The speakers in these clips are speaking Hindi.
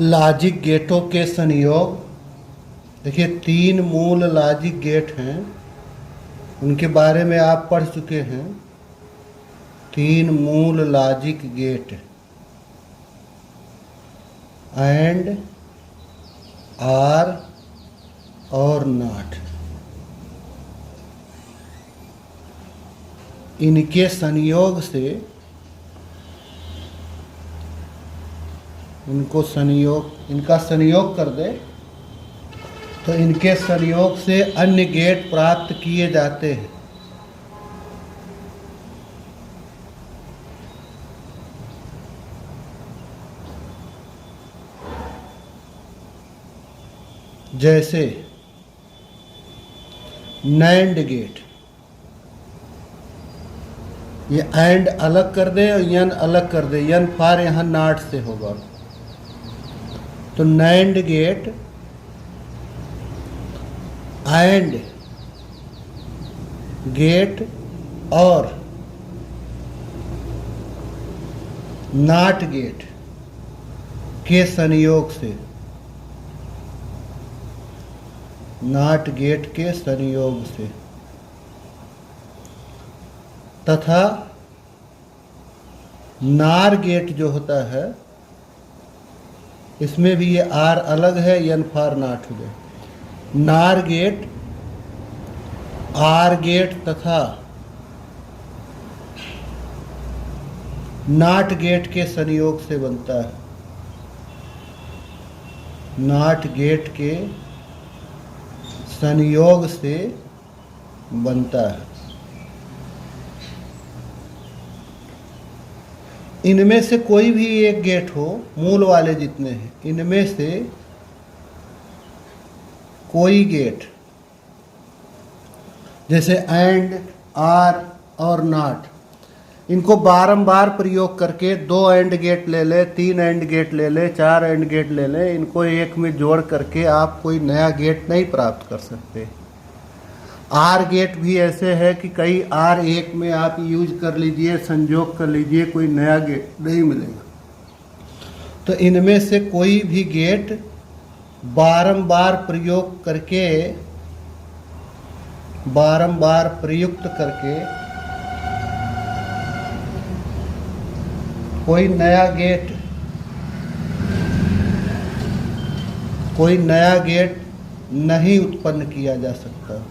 लॉजिक गेटों के संयोग। देखिए, 3 मूल लॉजिक गेट हैं, उनके बारे में आप पढ़ चुके हैं। 3 मूल लॉजिक गेट, एंड, आर और नॉट। इनके संयोग से, इनका संयोग कर दे तो इनके संयोग से अन्य गेट प्राप्त किए जाते हैं। जैसे नैंड गेट, ये एंड अलग कर दे और यन अलग कर दे, यन फार यहां नॉट से होगा, तो नैंड गेट एंड गेट और नॉट गेट के संयोग से, नॉट गेट के संयोग से, तथा नार गेट जो होता है, इसमें भी ये आर अलग है, यन फार नॉट हो गए। नार गेट आर गेट तथा नॉट गेट के संयोग से बनता है। नॉट गेट के संयोग से बनता है। इनमें से कोई भी एक गेट हो, मूल वाले जितने हैं, इनमें से कोई गेट, जैसे एंड, आर और नॉट, इनको बारंबार प्रयोग करके 2 एंड गेट ले ले, 3 एंड गेट ले ले, 4 एंड गेट ले ले, इनको एक में जोड़ करके आप कोई नया गेट नहीं प्राप्त कर सकते। आर गेट भी ऐसे है कि कई आर एक में आप यूज कर लीजिए, संयोग कर लीजिए, कोई नया गेट नहीं मिलेगा। तो इनमें से कोई भी गेट बारंबार प्रयोग करके, बारंबार प्रयुक्त करके कोई नया गेट नहीं उत्पन्न किया जा सकता।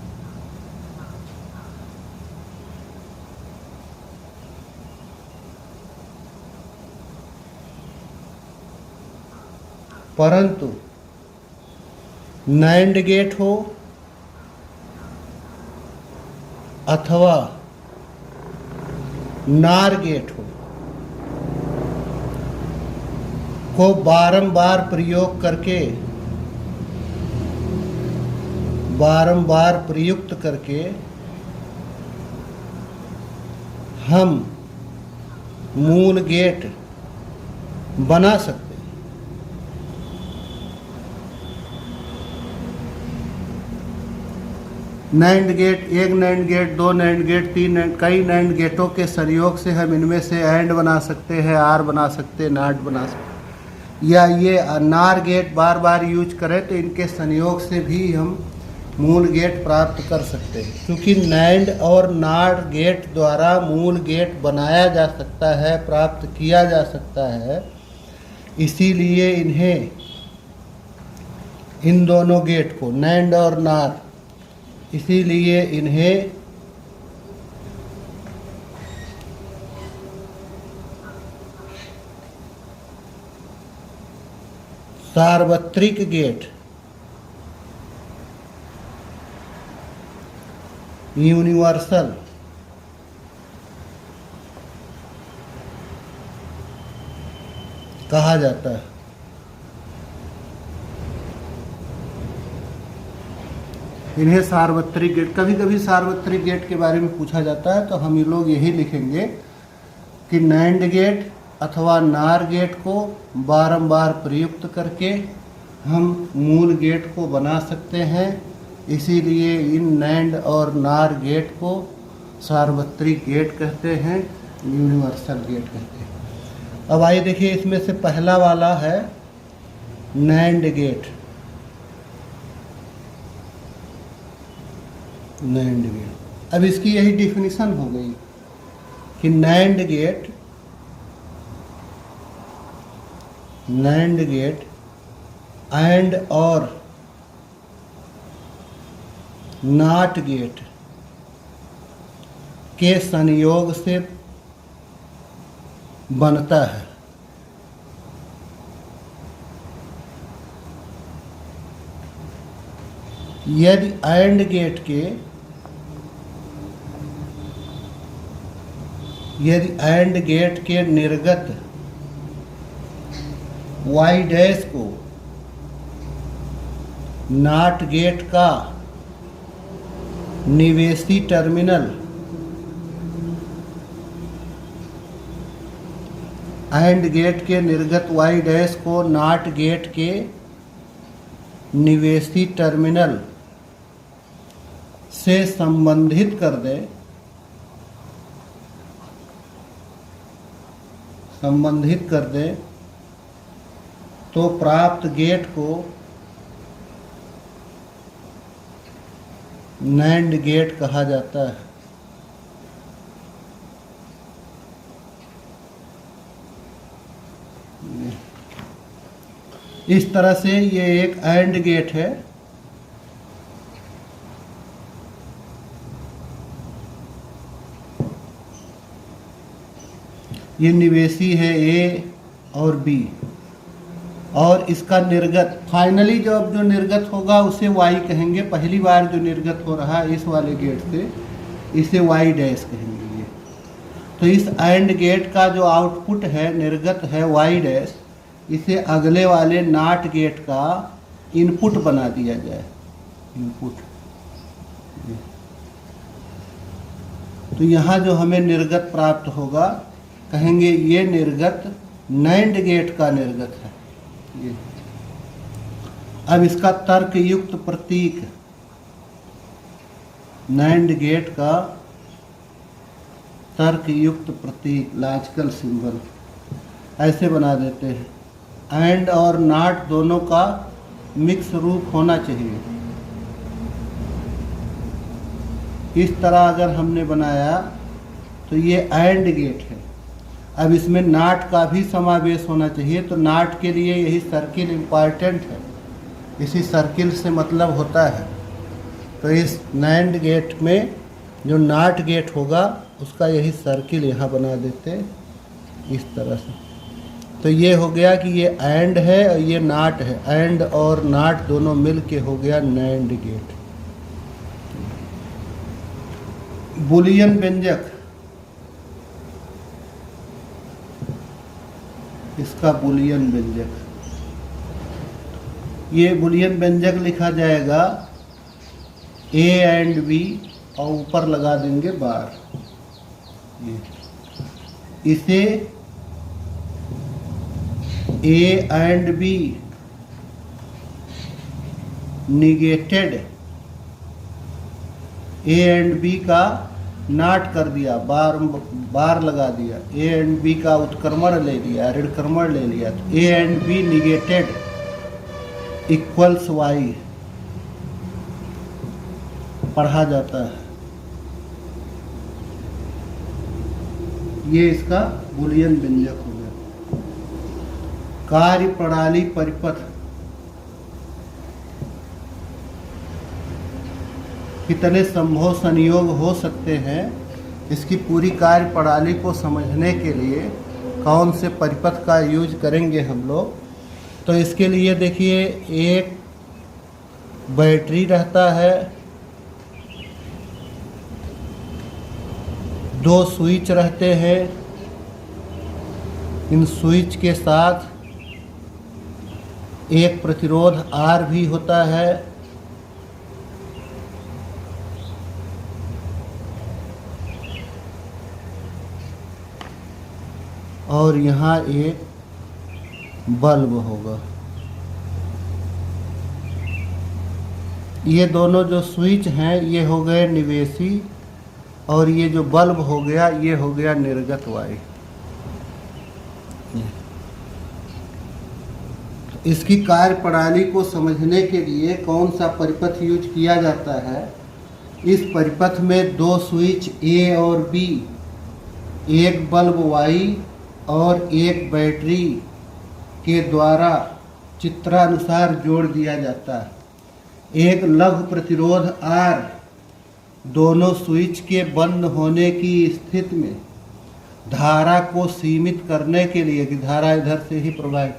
परंतु नैंड गेट हो अथवा नार गेट हो, को बारंबार प्रयोग करके, बारंबार प्रयुक्त करके हम मूल गेट बना सकते हैं। नैंड गेट, एक NAND gate, 2 NAND gate, 3 NAND, कई नैंड गेटों के संयोग से हम इनमें से एंड बना सकते हैं, आर बना सकते हैं, नॉट बना सकते हैं। या ये नार गेट बार बार यूज करें तो इनके संयोग से भी हम मूल गेट प्राप्त कर सकते हैं। क्योंकि नैंड और नार गेट द्वारा मूल गेट बनाया जा सकता है, प्राप्त किया जा सकता है, इसीलिए इन्हें, इन दोनों गेट को, नैंड और नार, इसीलिए इन्हें सार्वत्रिक गेट, यूनिवर्सल कहा जाता है। इन्हें सार्वत्रिक गेट, कभी कभी सार्वत्रिक गेट के बारे में पूछा जाता है, तो हम ये लोग यही लिखेंगे कि नैंड गेट अथवा नार गेट को बारंबार प्रयुक्त करके हम मूल गेट को बना सकते हैं, इसीलिए इन नैंड और नार गेट को सार्वत्रिक गेट कहते हैं, यूनिवर्सल गेट कहते हैं। अब आइए देखिए, इसमें से पहला वाला है नैंड गेट, नैंड गेट। अब इसकी यही डिफिनीशन हो गई कि NAND gate, NAND gate and और नॉट गेट के संयोग से बनता है। यदि एंड गेट के, यदि एंड गेट के निर्गत वाई डैश को नॉट गेट का निवेशी टर्मिनल एंड गेट के निर्गत वाई डैश को नॉट गेट के निवेशी टर्मिनल से संबंधित कर दे, संबंधित कर दे, तो प्राप्त गेट को नैंड गेट कहा जाता है। इस तरह से ये एक एंड गेट है। ये निवेशी है ए और बी, और इसका निर्गत फाइनली जो निर्गत होगा उसे वाई कहेंगे। पहली बार जो निर्गत हो रहा है इस वाले गेट से, इसे वाई डैश कहेंगे। ये तो इस एंड गेट का जो आउटपुट है, निर्गत है वाई डैश, इसे अगले वाले नॉट गेट का इनपुट बना दिया जाए, इनपुट। तो यहाँ जो हमें निर्गत प्राप्त होगा, कहेंगे ये निर्गत नैंड गेट का निर्गत है। ये अब इसका तर्क युक्त प्रतीक, नैंड गेट का तर्क युक्त प्रतीक, लॉजिकल सिंबल ऐसे बना देते हैं। एंड और नॉट दोनों का मिक्स रूप होना चाहिए। इस तरह अगर हमने बनाया तो ये एंड गेट है। अब इसमें नॉट का भी समावेश होना चाहिए, तो नॉट के लिए यही सर्किल इम्पॉर्टेंट है। इसी सर्किल से मतलब होता है। तो इस नैंड गेट में जो नॉट गेट होगा उसका यही सर्किल यहाँ बना देते इस तरह से। तो ये हो गया कि ये एंड है और ये नॉट है। एंड और नॉट दोनों मिल के हो गया नैंड गेट। बुलियन व्यंजक, इसका बुलियन व्यंजक, ये बुलियन व्यंजक लिखा जाएगा ए एंड बी और ऊपर लगा देंगे बार। इसे A and B negated, A and B का नॉट कर दिया, बार लगा दिया। ए एंड बी का उत्क्रमण ले लिया, ऋणक्रमण ले लिया। तो A and B negated equals Y पढ़ा जाता है। ये इसका बुलियन व्यंजक हो गया। कार्य प्रणाली परिपथ, कितने संभव संयोग हो सकते हैं, इसकी पूरी कार्य प्रणाली को समझने के लिए कौन से परिपथ का यूज करेंगे हम लोग। तो इसके लिए देखिए, एक बैटरी रहता है, दो स्विच रहते हैं, इन स्विच के साथ एक प्रतिरोध R भी होता है, और यहाँ एक बल्ब होगा। ये दोनों जो स्विच हैं ये हो गए निवेशी, और ये जो बल्ब हो गया ये हो गया निर्गत वायु। इसकी कार्यप्रणाली को समझने के लिए कौन सा परिपथ यूज किया जाता है। इस परिपथ में दो स्विच ए और बी, एक बल्ब वाई और एक बैटरी के द्वारा चित्रानुसार जोड़ दिया जाता है। एक लघु प्रतिरोध आर दोनों स्विच के बंद होने की स्थिति में धारा को सीमित करने के लिए, कि धारा इधर से ही प्रवाहित,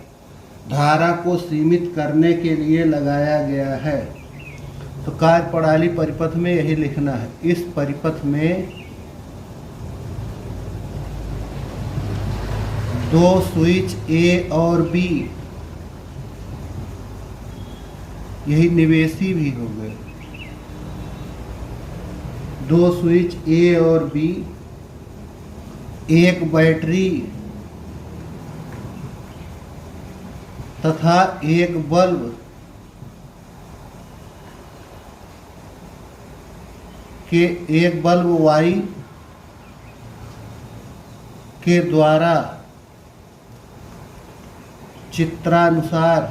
धारा को सीमित करने के लिए लगाया गया है। तो कार्यप्रणाली परिपथ में यही लिखना है। इस परिपथ में दो स्विच ए और बी, यही निवेशी भी हो गए, दो स्विच ए और बी, एक बैटरी तथा एक बल्ब के, एक बल्ब वाई के द्वारा चित्रानुसार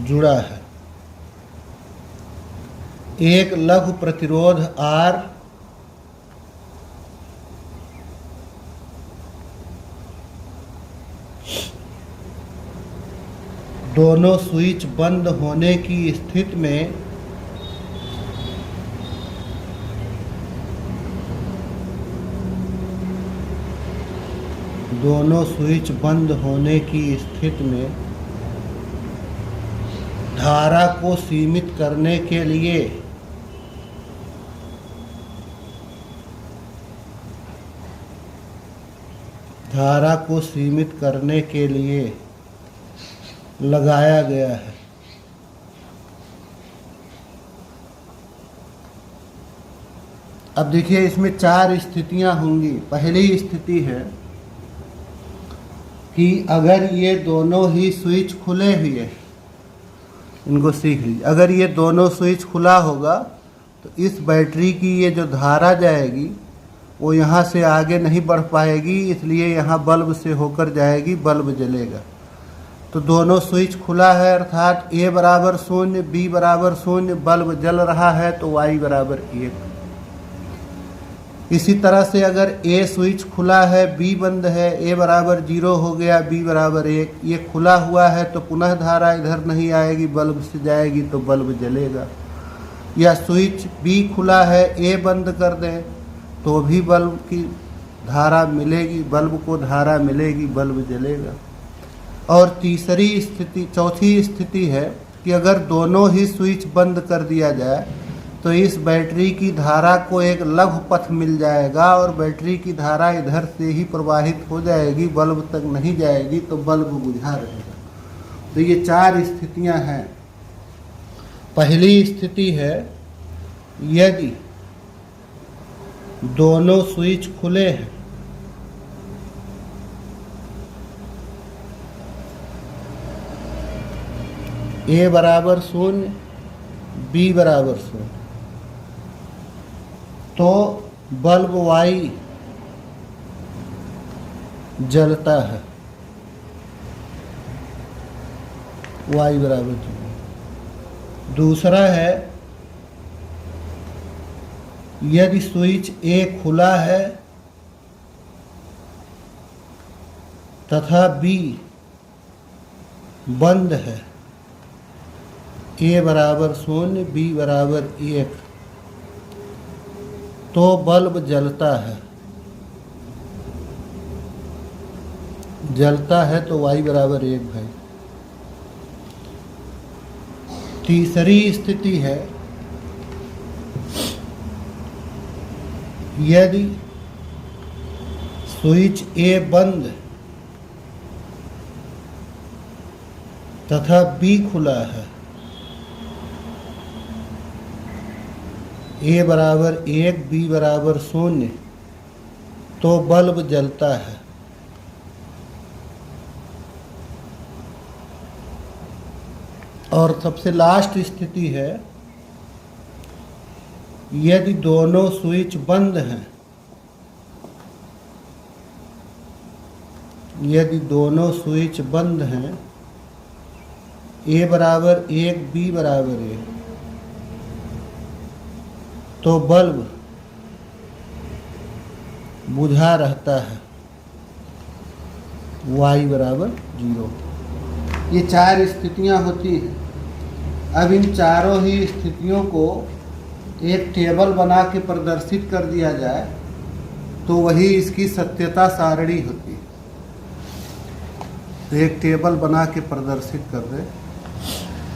जुड़ा है। एक लघु प्रतिरोध आर दोनों स्विच बंद होने की स्थिति में धारा को सीमित करने के लिए लगाया गया है। अब देखिए, इसमें चार स्थितियां होंगी। पहली स्थिति है कि अगर ये दोनों ही स्विच खुले हुए, इनको सीख लीजिए, अगर ये दोनों स्विच खुला होगा तो इस बैटरी की ये जो धारा जाएगी वो यहाँ से आगे नहीं बढ़ पाएगी, इसलिए यहाँ बल्ब से होकर जाएगी, बल्ब जलेगा। तो दोनों स्विच खुला है, अर्थात ए बराबर 0, बी बराबर 0, बल्ब जल रहा है, तो वाई बराबर 1। इसी तरह से अगर ए स्विच खुला है, बी बंद है, ए बराबर 0 हो गया, बी बराबर 1, ये खुला हुआ है तो पुनः धारा इधर नहीं आएगी, बल्ब से जाएगी तो बल्ब जलेगा। या स्विच बी खुला है, ए बंद कर दें तो भी बल्ब की धारा मिलेगी, बल्ब को धारा मिलेगी, बल्ब जलेगा। और चौथी स्थिति है कि अगर दोनों ही स्विच बंद कर दिया जाए तो इस बैटरी की धारा को एक लघु पथ मिल जाएगा और बैटरी की धारा इधर से ही प्रवाहित हो जाएगी, बल्ब तक नहीं जाएगी, तो बल्ब बुझा रहेगा। तो ये चार स्थितियां हैं। पहली स्थिति है यदि दोनों स्विच खुले हैं, ए बराबर 0, बी बराबर 0, तो बल्ब वाई जलता है, वाई बराबर 0। दूसरा है यदि स्विच ए खुला है तथा बी बंद है, ए बराबर 0, बी बराबर 1, तो बल्ब जलता है तो वाई बराबर 1 भाई। तीसरी स्थिति है यदि स्विच ए बंद तथा बी खुला है, ए बराबर 1, बी बराबर 0, तो बल्ब जलता है। और सबसे लास्ट स्थिति है यदि दोनों स्विच बंद हैं, यदि दोनों स्विच बंद हैं, ए बराबर 1 बी बराबर 1, तो बल्ब बुझा रहता है, y बराबर 0। ये 4 स्थितियां होती हैं। अब इन चारों ही स्थितियों को एक टेबल बना के प्रदर्शित कर दिया जाए तो वही इसकी सत्यता सारणी होती है। तो एक टेबल बना के प्रदर्शित कर दे।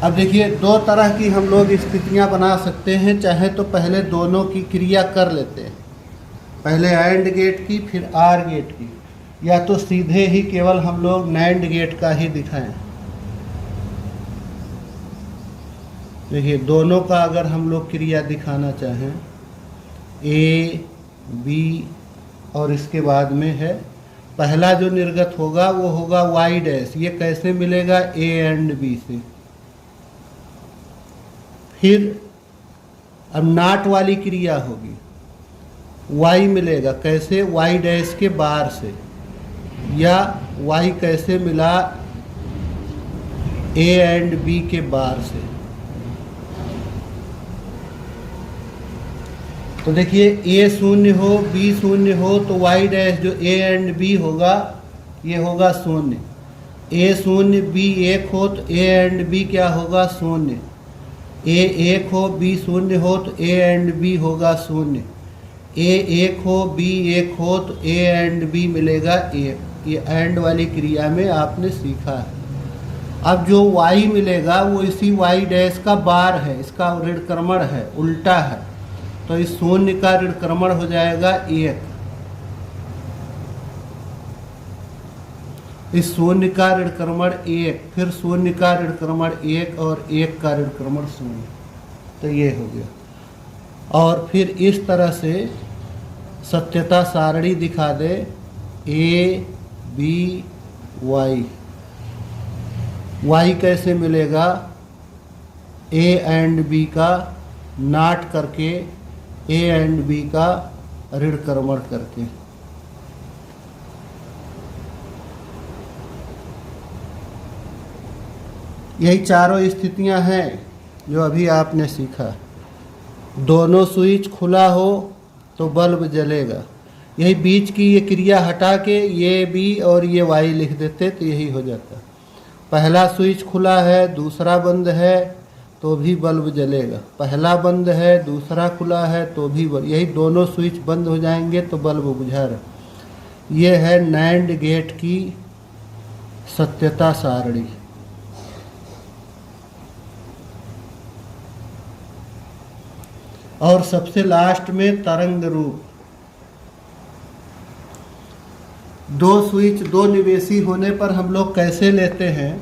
अब देखिए, दो तरह की हम लोग स्थितियां बना सकते हैं। चाहे तो पहले दोनों की क्रिया कर लेते हैं, पहले एंड गेट की फिर आर गेट की, या तो सीधे ही केवल हम लोग नैंड गेट का ही दिखाएं। देखिए, दोनों का अगर हम लोग क्रिया दिखाना चाहें, ए बी और इसके बाद में है पहला जो निर्गत होगा वो होगा वाई डैश। ये कैसे मिलेगा? ए एंड बी से। फिर अब नाट वाली क्रिया होगी, वाई मिलेगा कैसे? वाई डैश के बार से। या वाई कैसे मिला? ए एंड बी के बार से। तो देखिए, ए शून्य हो बी शून्य हो तो वाई डैश जो ए एंड बी होगा ये होगा शून्य। ए शून्य बी 1 हो तो ए एंड बी क्या होगा? शून्य। ए 1 हो बी शून्य हो तो ए एंड बी होगा शून्य। ए 1 हो बी 1 हो तो ए एंड बी मिलेगा 1। ये एंड वाली क्रिया में आपने सीखा है। अब जो y मिलेगा वो इसी y डैश का बार है, इसका ऋणक्रमण है, उल्टा है। तो इस शून्य का ऋणक्रमण हो जाएगा 1। इस शून्य का ऋणक्रमण 1, फिर शून्य का ऋणक्रमण 1 और 1 का ऋणक्रमण 0। तो ये हो गया। और फिर इस तरह से सत्यता सारणी दिखा दे, ए बी वाई। वाई कैसे मिलेगा? ए एंड बी का नाट करके, ए एंड बी का ऋणक्रमण करके। यही चारों स्थितियां हैं जो अभी आपने सीखा। दोनों स्विच खुला हो तो बल्ब जलेगा। यही बीच की ये क्रिया हटा के ये बी और ये वाई लिख देते तो यही हो जाता। पहला स्विच खुला है, दूसरा बंद है तो भी बल्ब जलेगा। पहला बंद है, दूसरा खुला है तो भी यही दोनों स्विच बंद हो जाएंगे तो बल्ब बुझा रहा। ये है नैंड गेट की सत्यता सारणी। और सबसे लास्ट में तरंग रूप। दो स्विच दो निवेशी होने पर हम लोग कैसे लेते हैं?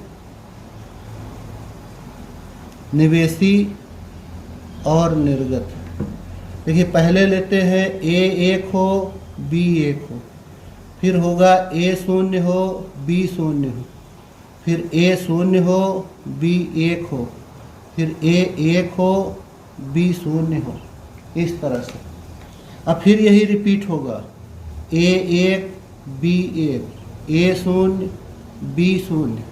निवेशी और निर्गत। देखिए, पहले लेते हैं ए 1 हो बी 1 हो, फिर होगा ए शून्य हो बी शून्य हो, फिर ए शून्य हो बी 1 हो, फिर ए 1 हो बी शून्य हो। इस तरह से अब फिर यही रिपीट होगा, ए 1 बी 1, ए शून्य बी शून्य।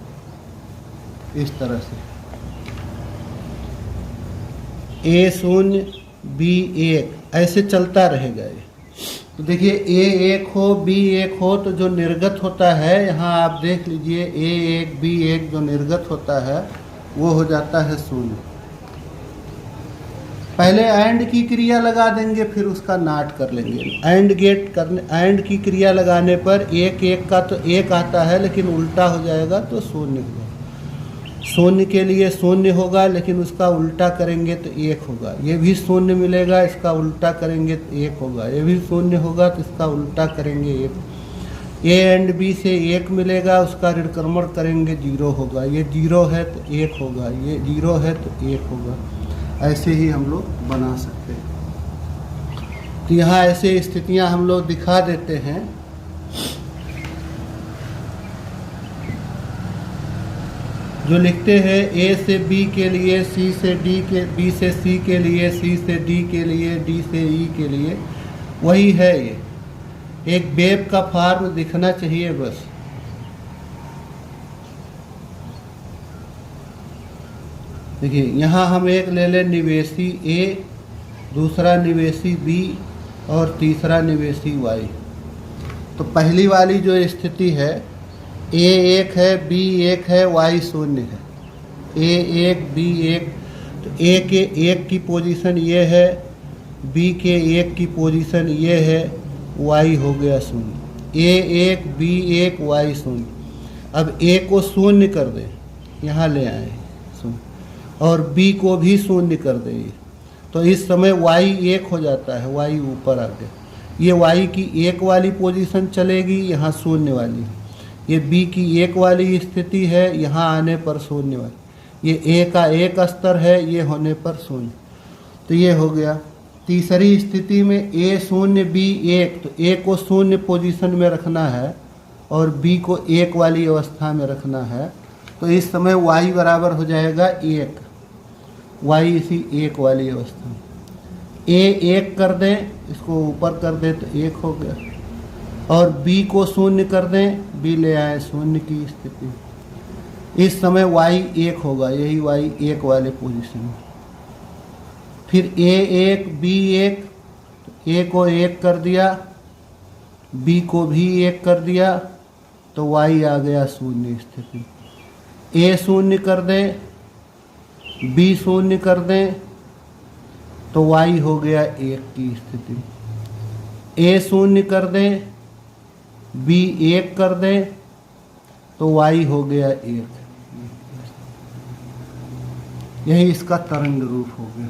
इस तरह से ए शून्य बी 1 ऐसे चलता रहेगा ये। तो देखिए, ए 1 हो बी 1 हो तो जो निर्गत होता है, यहाँ आप देख लीजिए, ए 1 बी 1 जो निर्गत होता है वो हो जाता है 0। पहले एंड की क्रिया लगा देंगे, फिर उसका नाट कर लेंगे। एंड गेट करने, एंड की क्रिया लगाने पर 1 1 का तो 1 आता है, लेकिन उल्टा हो जाएगा तो 0 होगा। 0 के लिए 0 होगा, लेकिन उसका उल्टा करेंगे तो 1 होगा। ये भी 0 मिलेगा, इसका उल्टा करेंगे तो 1 होगा। ये भी 0 होगा तो इसका उल्टा करेंगे 1। ए एंड बी से 1 मिलेगा, उसका ऋणक्रमण करेंगे 0 होगा। ये 0 है तो 1 होगा, ये 0 है तो 1 होगा। ऐसे ही हम लोग बना सकते हैं। तो यहाँ ऐसे स्थितियाँ हम लोग दिखा देते हैं। जो लिखते हैं ए से बी के लिए, सी से डी के, बी से सी के लिए, सी से डी के लिए, डी से ई के लिए, वही है ये। एक वेव का फॉर्म दिखना चाहिए बस। देखिए यहाँ हम एक ले लें निवेशी ए, दूसरा निवेशी बी और तीसरा निवेशी वाई। तो पहली वाली जो स्थिति है, ए एक है, बी एक है, वाई शून्य है। ए एक, बी एक, तो ए के एक की पोजीशन ये है, बी के एक की पोजीशन ये है, वाई हो गया शून्य। ए एक, बी एक, वाई शून्य। अब ए को शून्य कर दें, यहाँ ले आए शून्य, और बी को भी शून्य कर दें, तो इस समय वाई एक हो जाता है, वाई ऊपर आ गया। ये वाई की एक वाली पोजीशन चलेगी, यहाँ शून्य वाली। ये बी की एक वाली स्थिति है, यहाँ आने पर शून्य वाली। ये ए का एक स्तर है, ये होने पर शून्य। तो ये हो गया। तीसरी स्थिति में ए शून्य बी एक, तो ए को शून्य पोजीशन में रखना है और बी को एक वाली अवस्था में रखना है। तो इस समय वाई बराबर हो जाएगा एक, वाई इसी एक वाली अवस्था में। ए एक कर दें, इसको ऊपर कर दें तो एक हो गया, और बी को शून्य कर दें, बी ले आए शून्य की स्थिति। इस समय वाई एक होगा, यही वाई एक वाले पोजीशन में। फिर ए एक, बी एक, तो ए को एक कर दिया, बी को भी एक कर दिया, तो वाई आ गया शून्य स्थिति। ए शून्य कर दें, बी शून्य कर दें, तो वाई हो गया एक की स्थिति। ए शून्य कर दें, बी एक कर दें, तो वाई हो गया एक। यही इसका तरंग रूप हो गया।